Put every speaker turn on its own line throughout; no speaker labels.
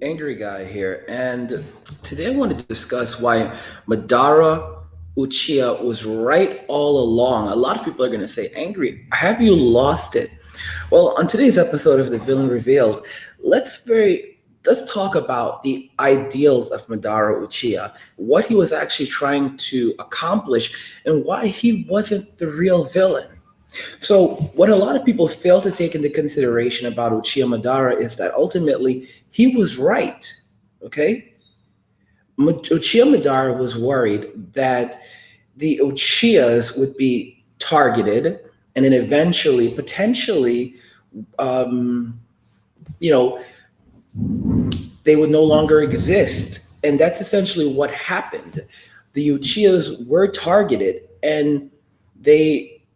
Angry Guy here, and today I want to discuss why Madara Uchiha was right all along. A lot of people are going to say, Angry, have you lost it? Well, on today's episode of The Villain Revealed, let's talk about the ideals of Madara Uchiha, what he was actually trying to accomplish, and why he wasn't the real villain. So, what a lot of people fail to take into consideration about Uchiha Madara is that ultimately he was right. Okay? Uchiha Madara was worried that the Uchihas would be targeted and then eventually, potentially, um, you know, they would no longer exist. And that's essentially what happened. The Uchihas were targeted and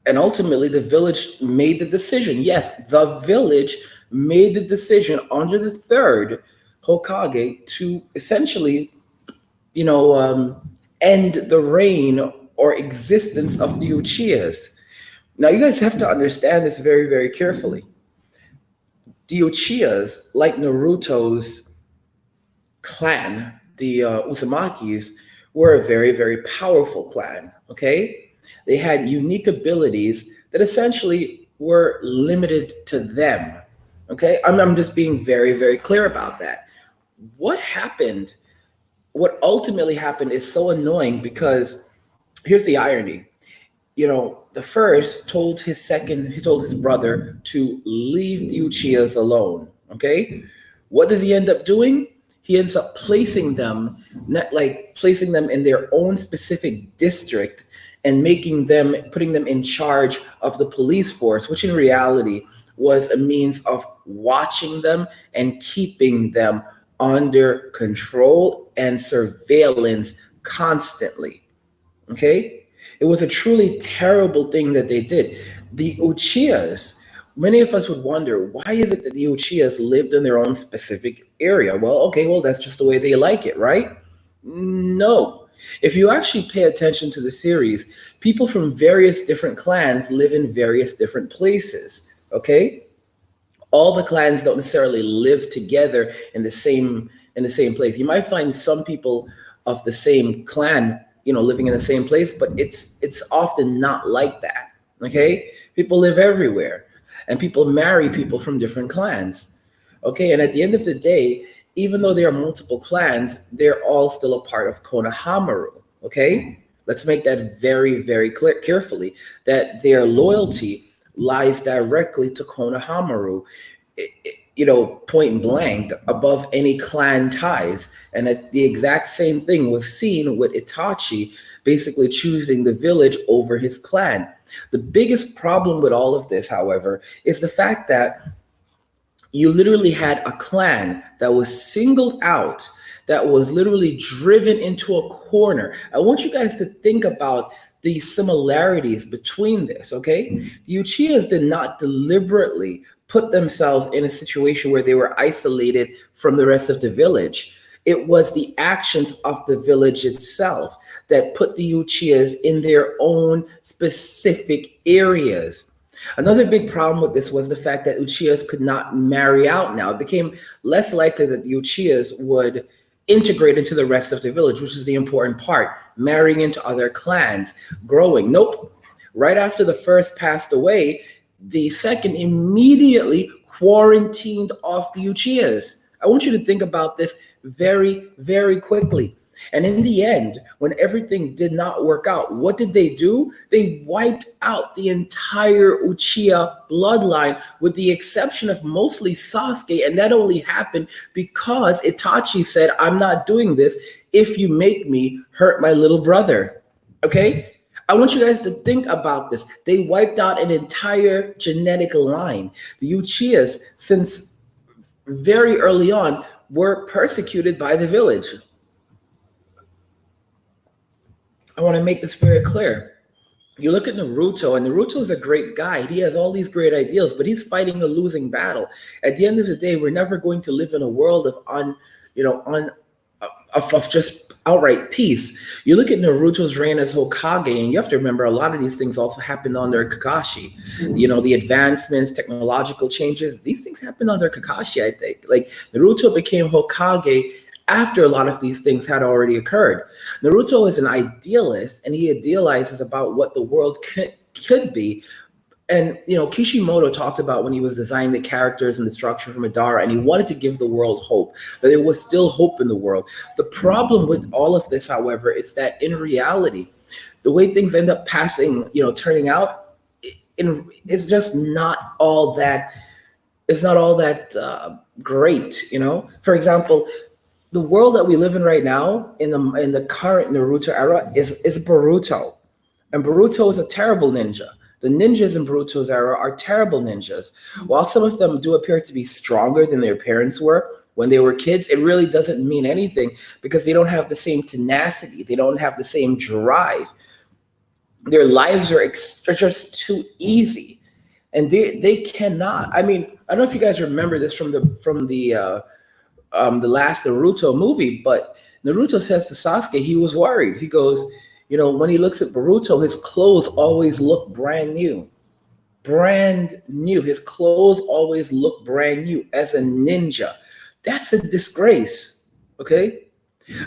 ultimately the village made the decision. Yes, the village made the decision under the third Hokage to essentially, you know, end the reign or existence of the Uchihas. Now, you guys have to understand this very, very carefully. The Uchihas, like Naruto's clan, the Uzumakis, were a very, very powerful clan. Okay, they had unique abilities that essentially were limited to them. Okay, I'm just being very, very clear about that. What happened? What ultimately happened is so annoying because here's the irony. The first told his second, he told his brother to leave the Uchihas alone. Okay, what does he end up doing? He ends up placing them, not like placing them in their own specific district and putting them in charge of the police force, which in reality was a means of watching them and keeping them under control and surveillance constantly. Okay? It was a truly terrible thing that they did. The Uchihas, many of us would wonder, why is it that the Uchihas lived in their own specific area? Well, okay, well, that's just the way they like it, right? No. If you actually pay attention to the series, people from various different clans live in various different places, okay? All the clans don't necessarily live together in the same place. You might find some people of the same clan, living in the same place, but it's often not like that. Okay? People live everywhere and people marry people from different clans. Okay? And at the end of the day, even though there are multiple clans, they're all still a part of Konohamaru. Okay? Let's make that very, very clear carefully that their loyalty lies directly to Konohamaru, point blank above any clan ties. And that the exact same thing was seen with Itachi basically choosing the village over his clan. The biggest problem with all of this, however, is the fact that you literally had a clan that was singled out, that was literally driven into a corner. I want you guys to think about the similarities between this, okay? The Uchihas did not deliberately put themselves in a situation where they were isolated from the rest of the village. It was the actions of the village itself that put the Uchihas in their own specific areas. Another big problem with this was the fact that Uchihas could not marry out now. It became less likely that the Uchihas would integrate into the rest of the village, which is the important part, marrying into other clans, growing. Nope. Right after the first passed away, the second immediately quarantined off the Uchihas. I want you to think about this very, very quickly. And in the end, when everything did not work out, what did they do? They wiped out the entire Uchiha bloodline with the exception of mostly Sasuke. And that only happened because Itachi said, I'm not doing this if you make me hurt my little brother. Okay? I want you guys to think about this. They wiped out an entire genetic line. The Uchihas, since very early on, were persecuted by the village. I want to make this very clear. You look at Naruto, and Naruto is a great guy. He has all these great ideals, but he's fighting a losing battle. At the end of the day, we're never going to live in a world of of just outright peace. You look at Naruto's reign as Hokage, and you have to remember a lot of these things also happened under Kakashi. You know, the advancements, technological changes, these things happened under Kakashi, I think. Like Naruto became Hokage after a lot of these things had already occurred. Naruto is an idealist, and he idealizes about what the world could be. And you know, Kishimoto talked about when he was designing the characters and the structure for Madara, and he wanted to give the world hope, that there was still hope in the world. The problem with all of this, however, is that in reality, the way things end up passing, you know, turning out, it's just not all that. It's not all that great, you know. For example, the world that we live in right now, in the current Naruto era, is Boruto. And Boruto is a terrible ninja. The ninjas in Boruto's era are terrible ninjas. While some of them do appear to be stronger than their parents were when they were kids, it really doesn't mean anything because they don't have the same tenacity. They don't have the same drive. Their lives are just too easy. And they cannot. I mean, I don't know if you guys remember this from the last Naruto movie, but Naruto says to Sasuke he was worried. He goes, you know, when he looks at Naruto, his clothes always look brand new. Brand new. His clothes always look brand new as a ninja. That's a disgrace. Okay?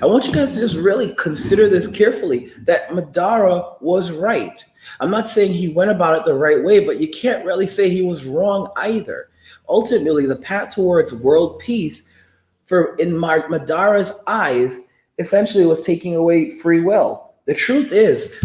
I want you guys to just really consider this carefully that Madara was right. I'm not saying he went about it the right way, but you can't really say he was wrong either. Ultimately, the path towards world peace for in Madara's eyes essentially was taking away free will. The truth is,